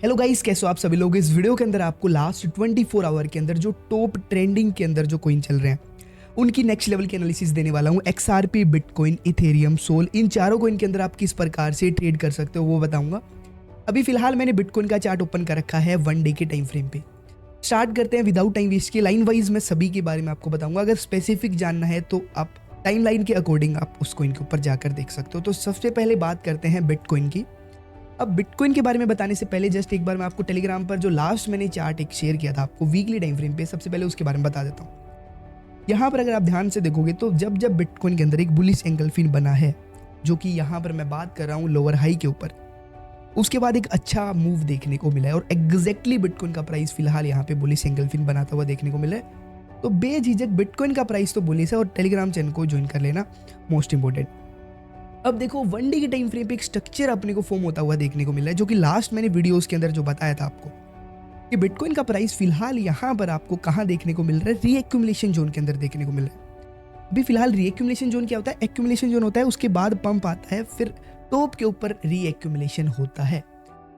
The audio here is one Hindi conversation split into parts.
हेलो गाइस, कैसे हो आप सभी लोग। इस वीडियो के अंदर आपको लास्ट 24 आवर के अंदर जो टॉप ट्रेंडिंग के अंदर जो कॉइन चल रहे हैं उनकी नेक्स्ट लेवल की एनालिसिस देने वाला हूं। XRP, बिटकॉइन, इथेरियम, सोल, इन चारों कॉइन के अंदर आप किस प्रकार से ट्रेड कर सकते हो वो बताऊंगा। अभी फिलहाल मैंने बिटकॉइन का चार्ट ओपन कर रखा है 1 डे के टाइम फ्रेम पे। स्टार्ट करते हैं विदाउट टाइम वेस्ट के। लाइन वाइज मैं सभी के बारे में आपको बताऊंगा। अगर स्पेसिफिक जानना है तो आप टाइम लाइन के अकॉर्डिंग आप उस कॉइन के ऊपर जाकर देख सकते हो। तो सबसे पहले बात करते हैं बिटकॉइन की। अब बिटकॉइन के बारे में बताने से पहले जस्ट एक बार मैं आपको टेलीग्राम पर जो लास्ट मैंने चार्ट एक शेयर किया था आपको वीकली टाइम फ्रेम पे, सबसे पहले उसके बारे में बता देता हूँ। यहाँ पर अगर आप ध्यान से देखोगे तो जब जब बिटकॉइन के अंदर एक बुलिश एंगल्फिन बना है, जो कि यहाँ पर मैं बात कर रहा हूँ लोअर हाई के ऊपर, उसके बाद एक अच्छा मूव देखने को मिला है और एग्जैक्टली बिटकॉइन का प्राइस फिलहाल यहाँ पे बुलिश एंगल्फिन बनाता हुआ देखने को मिला है। तो बेझिझक बिटकॉइन का प्राइस तो बुलिश है और टेलीग्राम चैनल को ज्वाइन कर लेना, मोस्ट इंपॉर्टेंट। अब देखो 1 डे के टाइम फ्रेम पे एक स्ट्रक्चर अपने को फॉर्म होता हुआ देखने को मिला है, जो कि लास्ट मैंने वीडियोस के अंदर जो बताया था आपको कि बिटकॉइन का प्राइस फिलहाल यहाँ पर आपको कहाँ देखने को मिल रहा है, रीएक्यूमुलेशन जोन के अंदर देखने को मिल रहा है। अभी फिलहाल रीएक्यूमुलेशन जोन क्या होता है, एक्यूमुलेशन जोन होता है, उसके बाद पंप आता है, फिर टॉप के ऊपर रीएक्यूमुलेशन होता है,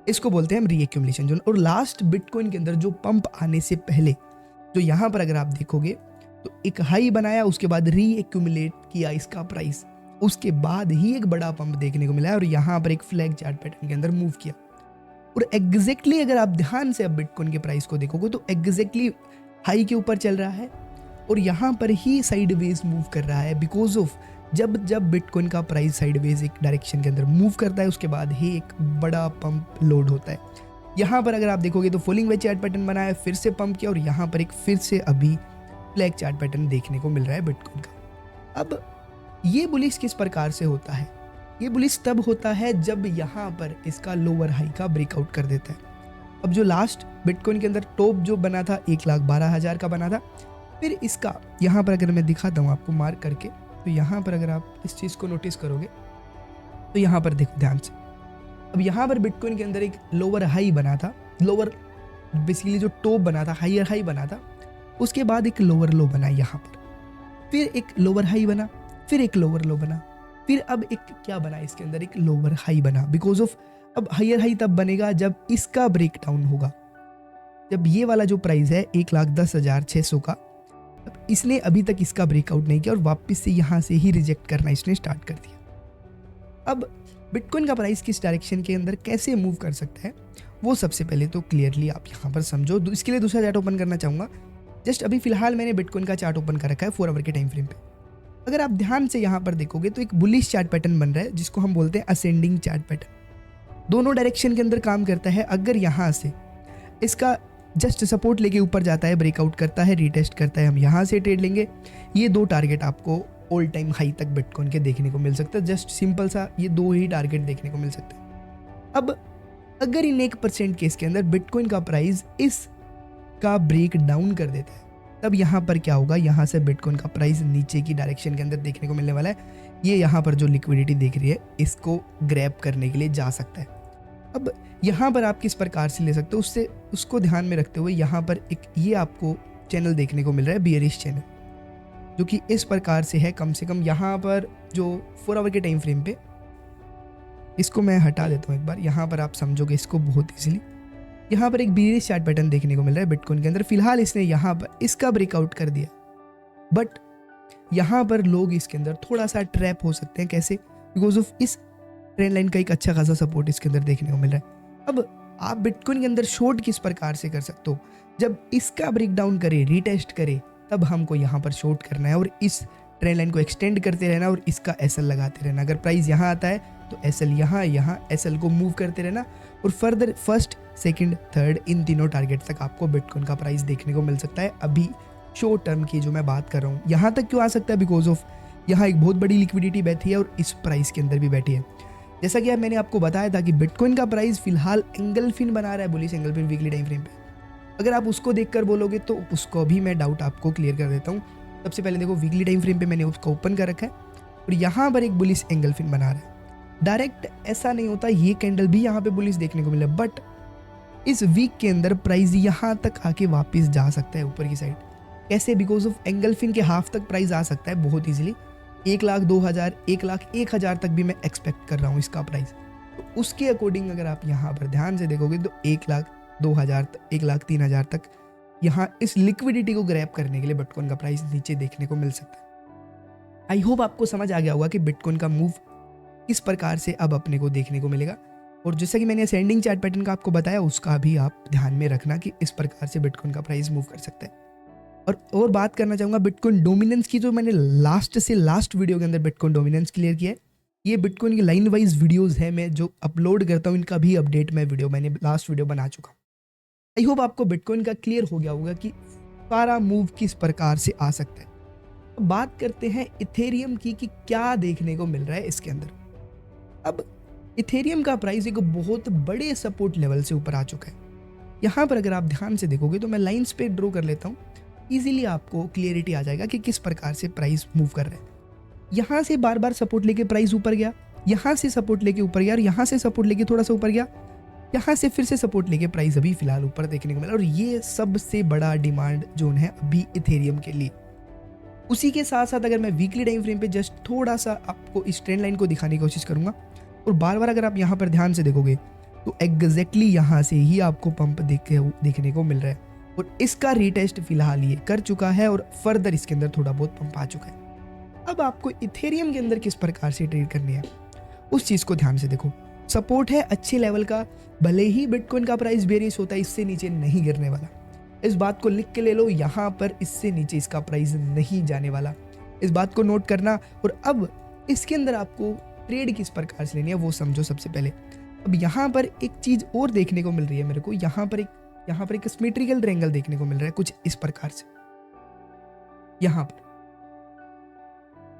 इसको बोलते हैं हम रीएक्यूमुलेशन जोन। और लास्ट बिटकॉइन के अंदर जो पंप आने से पहले जो यहाँ पर अगर आप देखोगे तो एक हाई बनाया, उसके बाद रीएक्यूमुलेट किया इसका प्राइस, उसके बाद ही एक बड़ा पंप देखने को मिला है और यहाँ पर एक फ्लैग चार्ट पैटर्न के अंदर मूव किया। और एग्जैक्टली अगर आप ध्यान से अब बिटकॉइन के प्राइस को देखोगे तो एग्जैक्टली हाई के ऊपर चल रहा है और यहाँ पर ही साइडवेज मूव कर रहा है, बिकॉज ऑफ जब जब बिटकॉइन का प्राइस साइडवेज एक डायरेक्शन के अंदर मूव करता है उसके बाद ही एक बड़ा पंप लोड होता है। यहाँ पर अगर आप देखोगे तो फॉलिंग वेज चार्ट पैटर्न बना है, फिर से पंप किया और यहाँ पर एक फिर से अभी फ्लैग चार्ट पैटर्न देखने को मिल रहा है बिटकॉइन का। अब ये बुलिश किस प्रकार से होता है, ये बुलिश तब होता है जब यहाँ पर इसका लोअर हाई का ब्रेकआउट कर देता है। अब जो लास्ट बिटकॉइन के अंदर टॉप जो बना था 1,12,000 का बना था, फिर इसका यहाँ पर अगर मैं दिखाता हूँ आपको मार्क करके, तो यहाँ पर अगर आप इस चीज़ को नोटिस करोगे तो यहाँ पर देखो ध्यान से। अब यहाँ पर बिटकॉइन के अंदर एक लोअर हाई बना था, लोअर बेसिकली जो टॉप बना था, हायर हाई बना था, उसके बाद एक लोअर लो बना यहाँ पर, फिर एक लोअर हाई बना, फिर एक लोअर लो बना, फिर अब एक क्या बना इसके अंदर, एक लोअर हाई बना। बिकॉज ऑफ अब हायर हाई तब बनेगा जब इसका ब्रेक डाउन होगा, जब ये वाला जो प्राइस है 1,10,600 का, अब इसने अभी तक इसका ब्रेकआउट नहीं किया और वापस से यहाँ से ही रिजेक्ट करना इसने स्टार्ट कर दिया। अब बिटकॉइन का प्राइस किस डायरेक्शन के अंदर कैसे मूव कर सकता है वो सबसे पहले तो क्लियरली आप यहाँ पर समझो। इसके लिए दूसरा चार्ट ओपन करना चाहूँगा। जस्ट अभी फिलहाल मैंने बिटकॉइन का चार्ट ओपन कर रखा है 4 आवर के टाइम फ्रेम पे। अगर आप ध्यान से यहाँ पर देखोगे तो एक बुलिश चार्ट पैटर्न बन रहा है, जिसको हम बोलते हैं असेंडिंग चार्ट पैटर्न। दोनों डायरेक्शन के अंदर काम करता है। अगर यहाँ से इसका जस्ट सपोर्ट लेके ऊपर जाता है, ब्रेकआउट करता है, रीटेस्ट करता है, हम यहाँ से ट्रेड लेंगे। ये दो टारगेट आपको ऑल टाइम हाई तक बिटकॉइन के देखने को मिल सकता है। जस्ट सिंपल सा ये दो ही टारगेट देखने को मिल सकते हैं। अब अगर इन 1% केस के अंदर बिटकॉइन का प्राइस इसका ब्रेक डाउन कर देता है, तब यहाँ पर क्या होगा, यहाँ से बिटकॉइन का प्राइस नीचे की डायरेक्शन के अंदर देखने को मिलने वाला है। ये यहाँ पर जो लिक्विडिटी देख रही है इसको ग्रैब करने के लिए जा सकता है। अब यहाँ पर आप किस प्रकार से ले सकते हो, उससे उसको ध्यान में रखते हुए यहाँ पर एक ये आपको चैनल देखने को मिल रहा है, बियरिश चैनल, जो कि इस प्रकार से है। कम से कम यहाँ पर जो 4 आवर के टाइम फ्रेम पे, इसको मैं हटा देता हूँ एक बार, यहाँ पर आप समझोगे इसको बहुत ईजिली। यहाँ पर एक बियरिश चार्ट पैटर्न देखने को मिल रहा है बिटकॉइन के अंदर। फिलहाल इसने यहाँ पर इसका ब्रेकआउट कर दिया, बट यहाँ पर लोग इसके अंदर थोड़ा सा ट्रैप हो सकते हैं। कैसे, बिकॉज ऑफ इस ट्रेंड लाइन का एक अच्छा खासा सपोर्ट इसके अंदर देखने को मिल रहा है। अब आप बिटकॉइन के अंदर शॉर्ट किस प्रकार से कर सकते हो, जब इसका ब्रेक डाउन करे, रीटेस्ट करे, तब हमको यहाँ पर शॉर्ट करना है और इस ट्रेंड लाइन को एक्सटेंड करते रहना और इसका एसएल लगाते रहना। अगर प्राइस यहाँ आता है तो एसएल यहाँ एसएल को मूव करते रहना और फर्दर फर्स्ट, सेकंड, थर्ड, इन तीनों टारगेट तक आपको बिटकॉइन का प्राइस देखने को मिल सकता है। अभी शॉर्ट टर्म की जो मैं बात कर रहा हूँ, यहाँ तक क्यों आ सकता है, बिकॉज ऑफ यहाँ एक बहुत बड़ी लिक्विडिटी बैठी है और इस प्राइस के अंदर भी बैठी है। जैसा कि मैंने आपको बताया था कि बिटकॉइन का प्राइस फिलहाल एंगल्फिन बना रहा है, बुलिश एंगल्फिन वीकली टाइम फ्रेम पे। अगर आप उसको देखकर बोलोगे तो उसको भी मैं डाउट आपको क्लियर कर देता हूँ। सबसे पहले देखो वीकली टाइम फ्रेम पे मैंने उसको ओपन कर रखा है और यहाँ पर एक बुलिश एंगल्फिन बना रहा है। डायरेक्ट ऐसा नहीं होता, ये कैंडल भी यहाँ पे बुलिश देखने को मिला, बट इस वीक के अंदर प्राइस यहाँ तक आके वापस जा सकता है ऊपर की साइड। कैसे, बिकॉज ऑफ एंगल्फिन के हाफ तक प्राइस आ सकता है बहुत ईजिली। 1,02,000, 1,01,000 तक भी मैं एक्सपेक्ट कर रहा हूँ इसका प्राइस। तो उसके अकॉर्डिंग अगर आप यहाँ पर ध्यान से देखोगे तो 1,02,000 1,03,000 तक यहाँ इस लिक्विडिटी को ग्रैब करने के लिए बिटकॉइन का प्राइस नीचे देखने को मिल सकता है। आई होप आपको समझ आ गया होगा कि बिटकॉइन का मूव किस प्रकार से अब अपने को देखने को मिलेगा। और जैसा कि मैंने असेंडिंग चार्ट पैटर्न का आपको बताया, उसका भी आप ध्यान में रखना कि इस प्रकार से बिटकॉइन का प्राइस मूव कर सकता है। और बात करना चाहूँगा बिटकॉइन डोमिनेंस की, जो मैंने लास्ट वीडियो के अंदर बिटकॉइन डोमिनेंस क्लियर किया है। ये बिटकॉइन की लाइन वाइज वीडियोस है, मैं जो अपलोड करता हूँ इनका भी अपडेट मैंने लास्ट वीडियो बना चुका हूँ। आई होप आपको बिटकॉइन का क्लियर हो गया होगा कि सारा मूव किस प्रकार से आ सकता है। तो बात करते हैं इथेरियम की कि क्या देखने को मिल रहा है इसके अंदर। अब इथेरियम का प्राइस एक बहुत बड़े सपोर्ट लेवल से ऊपर आ चुका है। यहाँ पर अगर आप ध्यान से देखोगे तो मैं लाइंस पे ड्रॉ कर लेता हूँ, इजीली आपको क्लियरिटी आ जाएगा कि किस प्रकार से प्राइस मूव कर रहा है। यहाँ से बार बार सपोर्ट लेके प्राइस ऊपर गया, यहाँ से सपोर्ट लेके ऊपर गया और यहाँ से सपोर्ट लेके थोड़ा सा ऊपर गया, यहाँ से फिर से सपोर्ट लेके प्राइस अभी फिलहाल ऊपर देखने को मिला। और ये सबसे बड़ा डिमांड जोन है अभी इथेरियम के लिए। उसी के साथ साथ अगर मैं वीकली टाइम फ्रेम पे जस्ट थोड़ा सा आपको इस ट्रेंड लाइन को दिखाने की कोशिश करूंगा, और बार बार अगर आप यहाँ पर ध्यान से देखोगे तो एग्जैक्टली यहाँ से ही आपको पंप देखने को मिल रहा है। और इसका रीटेस्ट फिलहाल ये कर चुका है और फर्दर इसके अंदर थोड़ा बहुत पंप आ चुका है। अब आपको इथेरियम के अंदर किस प्रकार से ट्रेड करनी है उस चीज़ को ध्यान से देखो। सपोर्ट है अच्छे लेवल का, भले ही बिटकॉइन का प्राइस बेरिश होता है, इससे नीचे नहीं गिरने वाला। इस बात को लिख के ले लो, यहाँ पर इससे नीचे इसका प्राइस नहीं जाने वाला, इस बात को नोट करना। और अब इसके अंदर आपको ट्रेड किस प्रकार से लेनी है वो समझो सबसे पहले। अब यहाँ पर एक चीज़ और देखने को मिल रही है मेरे को, यहाँ पर एक सिमेट्रिकल ट्रायंगल देखने को मिल रहा है कुछ इस प्रकार से, यहाँ पर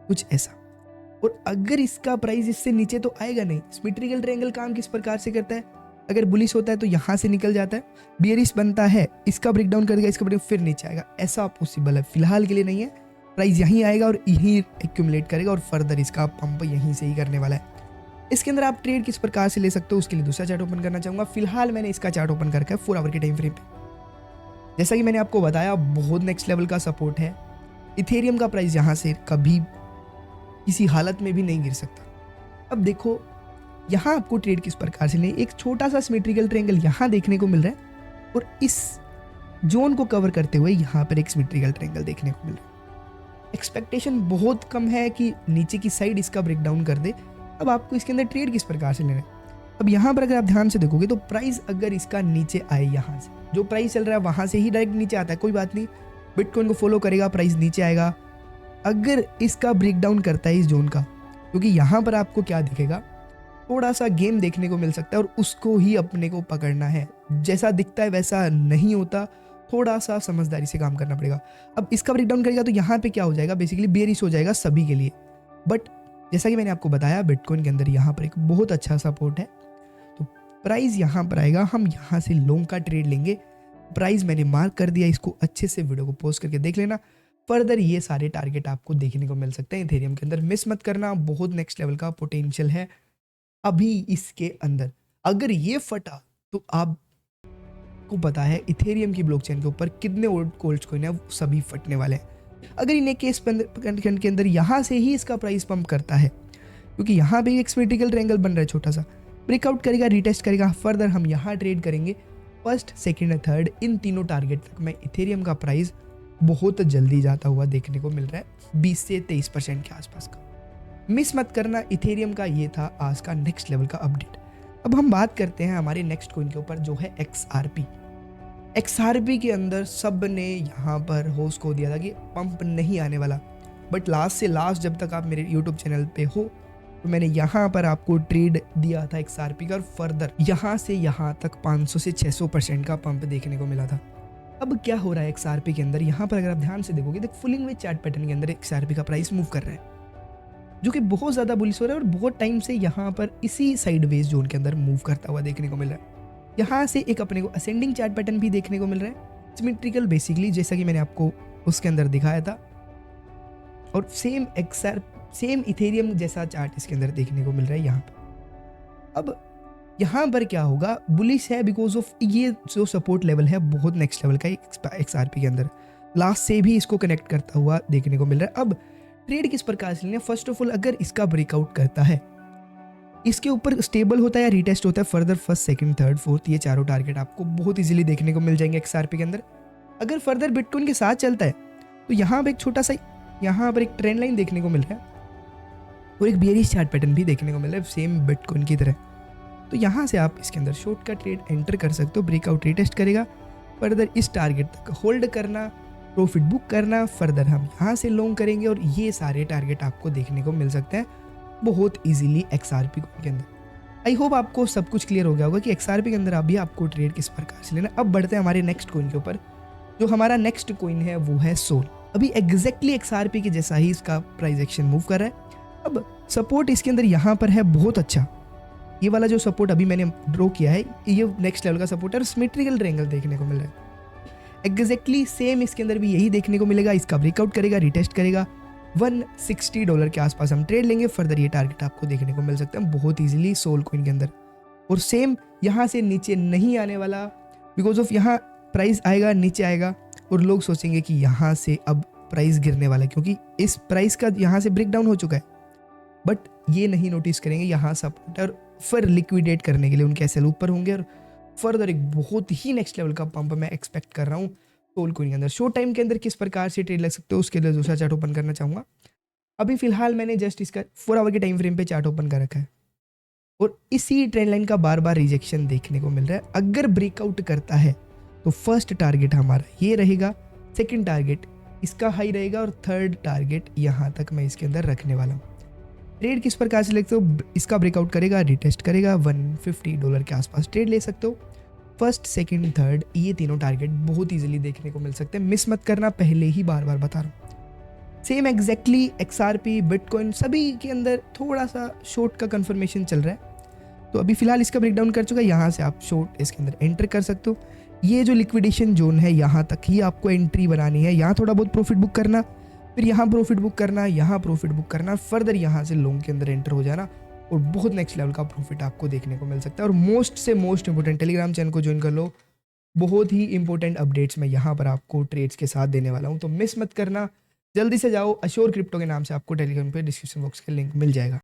कुछ ऐसा। और अगर इसका प्राइस इससे नीचे तो आएगा नहीं। सिमेट्रिकल ट्रायंगल काम किस प्रकार से करता है, अगर बुलिश होता है तो यहाँ से निकल जाता है, बियरिश बनता है इसका ब्रेकडाउन कर देगा, इसका ब्रेक फिर नीचे आएगा। ऐसा पॉसिबल है, फिलहाल के लिए नहीं है। प्राइस यहीं आएगा और यहीं एक्यूमुलेट करेगा और फर्दर इसका पंप यहीं से ही करने वाला है। इसके अंदर आप ट्रेड किस प्रकार से ले सकते हो उसके लिए दूसरा चार्ट ओपन करना चाहूँगा। फिलहाल मैंने इसका चार्ट ओपन करके 4 आवर के टाइम फ्रेम पे, जैसा कि मैंने आपको बताया, बहुत नेक्स्ट लेवल का सपोर्ट है। इथेरियम का प्राइस यहाँ से कभी किसी हालत में भी नहीं गिर सकता। अब देखो यहाँ आपको ट्रेड किस प्रकार से लें। एक छोटा सा सिमेट्रिकल ट्रायंगल यहाँ देखने को मिल रहा है और इस जोन को कवर करते हुए यहाँ पर एक सिमेट्रिकल ट्रायंगल देखने को मिल रहा है। एक्सपेक्टेशन बहुत कम है कि नीचे की साइड इसका ब्रेकडाउन कर दे। अब आपको इसके अंदर ट्रेड किस प्रकार से लेना है। अब यहाँ पर अगर आप ध्यान से देखोगे तो प्राइस अगर इसका नीचे आए, यहाँ से जो प्राइस चल रहा है वहाँ से ही डायरेक्ट नीचे आता है, कोई बात नहीं, बिटकॉइन को फॉलो करेगा, प्राइस नीचे आएगा। अगर इसका ब्रेकडाउन करता है इस जोन का, क्योंकि यहाँ पर आपको क्या दिखेगा, थोड़ा सा गेम देखने को मिल सकता है और उसको ही अपने को पकड़ना है। जैसा दिखता है वैसा नहीं होता, थोड़ा सा समझदारी से काम करना पड़ेगा। अब इसका ब्रेकडाउन करेगा तो यहाँ पे क्या हो जाएगा, बेसिकली बेरिश हो जाएगा सभी के लिए। बट जैसा कि मैंने आपको बताया, बिटकॉइन के अंदर यहाँ पर एक बहुत अच्छा सपोर्ट है, तो प्राइस यहाँ पर आएगा, हम यहाँ से लॉन्ग का ट्रेड लेंगे। प्राइस मैंने मार्क कर दिया, इसको अच्छे से वीडियो को पॉज करके देख लेना। फर्दर ये सारे टारगेट आपको देखने को मिल सकते हैं इथेरियम के अंदर, मिस मत करना। बहुत नेक्स्ट लेवल का पोटेंशियल है अभी इसके अंदर। अगर ये फटा तो आपको पता है इथेरियम की ब्लॉकचेन के ऊपर कितने कोल्ड कॉइन है वो सभी फटने वाले हैं। अगर इन्हें केस के अंदर यहाँ से ही इसका प्राइस पंप करता है, क्योंकि यहाँ पे एक सिमेट्रिकल ट्रायंगल बन रहा है, छोटा सा ब्रेकआउट करेगा, रिटेस्ट करेगा, फर्दर हम यहाँ ट्रेड करेंगे फर्स्ट, सेकंड, थर्ड, इन तीनों टारगेट तक में इथेरियम का प्राइस बहुत जल्दी जाता हुआ देखने को मिल रहा है, 20 से 23% के आसपास का। मिस मत करना। इथेरियम का ये था आज का नेक्स्ट लेवल का अपडेट। अब हम बात करते हैं हमारे नेक्स्ट कॉइन के ऊपर, जो है XRP। XRP के अंदर सब ने यहाँ पर होस्ट को दिया था कि पंप नहीं आने वाला, बट लास्ट से लास्ट जब तक आप मेरे यूट्यूब चैनल पे हो तो मैंने यहाँ पर आपको ट्रेड दिया था XRP का, और फर्दर यहाँ से यहाँ तक 500 से 600% का पंप देखने को मिला था। अब क्या हो रहा है XRP के अंदर, यहाँ पर अगर आप ध्यान से देखोगे तो फुलिंग विद चार्ट पैटर्न के अंदर XRP का प्राइस मूव कर रहा है, जो कि बहुत ज़्यादा बुलिश हो रहा है और बहुत टाइम से यहाँ पर इसी साइडवेज जोन के अंदर मूव करता हुआ देखने को मिल रहा है। यहाँ से एक अपने को असेंडिंग चार्ट पैटर्न भी देखने को मिल रहा है, सिमेट्रिकल बेसिकली, जैसा कि मैंने आपको उसके अंदर दिखाया था, और सेम इथेरियम जैसा चार्ट इसके अंदर देखने को मिल रहा है यहाँ पर। अब यहाँ पर क्या होगा, बुलिश है बिकॉज ऑफ ये जो सपोर्ट लेवल है बहुत नेक्स्ट लेवल का XRP के अंदर, लास्ट से भी इसको कनेक्ट करता हुआ देखने को मिल रहा है। अब ट्रेड किस प्रकार से लेना है, फर्स्ट ऑफ ऑल अगर इसका ब्रेकआउट करता है इसके ऊपर स्टेबल होता है या रीटेस्ट होता है further first second third fourth, ये चारों टारगेट आपको बहुत इजीली देखने को मिल जाएंगे XRP के अंदर। अगर फर्दर बिटकॉइन के साथ चलता है तो यहाँ पर एक छोटा सा, यहाँ पर एक ट्रेंड लाइन देखने को मिल रहा है और एक बेयरिश चार्ट पैटर्न भी देखने को मिल रहा है सेम बिटकॉइन की तरह। तो यहाँ से आप इसके अंदर शॉर्ट का ट्रेड एंटर कर सकते हो। ब्रेकआउट रीटेस्ट करेगा, फर्दर इस टारगेट तक होल्ड करना, प्रॉफिट बुक करना, फर्दर हम यहाँ से लॉन्ग करेंगे और ये सारे टारगेट आपको देखने को मिल सकते हैं बहुत इजीली XRP के अंदर। आई होप आपको सब कुछ क्लियर हो गया होगा कि XRP के अंदर अभी आपको ट्रेड किस प्रकार से लेना। अब बढ़ते हैं हमारे नेक्स्ट कॉइन के ऊपर। जो हमारा नेक्स्ट कॉइन है वो है सोल। अभी एग्जैक्टली XRP के जैसा ही इसका प्राइस एक्शन मूव कर रहा है। अब सपोर्ट इसके अंदर यहाँ पर है बहुत अच्छा, ये वाला जो सपोर्ट अभी मैंने ड्रॉ किया है ये नेक्स्ट लेवल का सपोर्ट है और सिमेट्रिकल ट्रायंगल देखने को मिल रहा है। एग्जैक्टली सेम इसके अंदर भी यही देखने को मिलेगा। इसका ब्रेकआउट करेगा, रिटेस्ट करेगा, $160 के आसपास हम ट्रेड लेंगे, फर्दर ये टारगेट आपको देखने को मिल सकता है बहुत इजीली सोल कॉइन के अंदर। और सेम यहाँ से नीचे नहीं आने वाला, बिकॉज ऑफ यहाँ प्राइस आएगा नीचे आएगा और लोग सोचेंगे कि यहाँ से अब प्राइस गिरने वाला है क्योंकि इस प्राइस का यहाँ से ब्रेक डाउन हो चुका है। बट ये नहीं नोटिस करेंगे यहाँ सपोर्ट और फिर लिक्विडेट करने के लिए उनके एसएल ऊपर होंगे और फर्दर एक बहुत ही नेक्स्ट लेवल का पंप मैं एक्सपेक्ट कर रहा हूँ सोल कॉइन के अंदर। शॉर्ट टाइम के अंदर किस प्रकार से ट्रेड लग सकते हो उसके लिए दूसरा चार्ट ओपन करना चाहूँगा। अभी फिलहाल मैंने जस्ट इसका 4 आवर के टाइम फ्रेम पे चार्ट ओपन कर रखा है और इसी ट्रेंड लाइन का बार बार रिजेक्शन देखने को मिल रहा है। अगर ब्रेकआउट करता है तो फर्स्ट टारगेट हमारा ये रहेगा, सेकेंड टारगेट इसका हाई रहेगा और थर्ड टारगेट यहाँ तक मैं इसके अंदर रखने वाला हूँ। ट्रेड किस प्रकार से लेते हो, इसका ब्रेकआउट करेगा, रिटेस्ट करेगा, $150 के आसपास ट्रेड ले सकते हो। फर्स्ट सेकंड थर्ड ये तीनों टारगेट बहुत इजीली देखने को मिल सकते हैं, मिस मत करना, पहले ही बार बार बता रहा हूँ। सेम एग्जैक्टली XRP बिटकॉइन सभी के अंदर थोड़ा सा शॉर्ट का कंफर्मेशन चल रहा है। तो अभी फिलहाल इसका ब्रेकडाउन कर चुका है, यहाँ से आप शॉर्ट इसके अंदर एंटर कर सकते हो। ये जो लिक्विडेशन जोन है यहाँ तक ही आपको एंट्री बनानी है, यहाँ थोड़ा बहुत प्रॉफिट बुक करना, फिर यहाँ प्रॉफिट बुक करना, यहाँ प्रॉफिट बुक करना, फर्दर यहाँ से लॉन्ग के अंदर एंटर हो जाना और बहुत नेक्स्ट लेवल का प्रॉफिट आपको देखने को मिल सकता है। और मोस्ट से मोस्ट इंपॉर्टेंट टेलीग्राम चैनल को ज्वाइन कर लो, बहुत ही इंपॉर्टेंट अपडेट्स मैं यहाँ पर आपको ट्रेड्स के साथ देने वाला हूँ, तो मिस मत करना, जल्दी से जाओ। अश्योर क्रिप्टो के नाम से आपको टेलीग्राम पे डिस्क्रिप्शन बॉक्स का लिंक मिल जाएगा।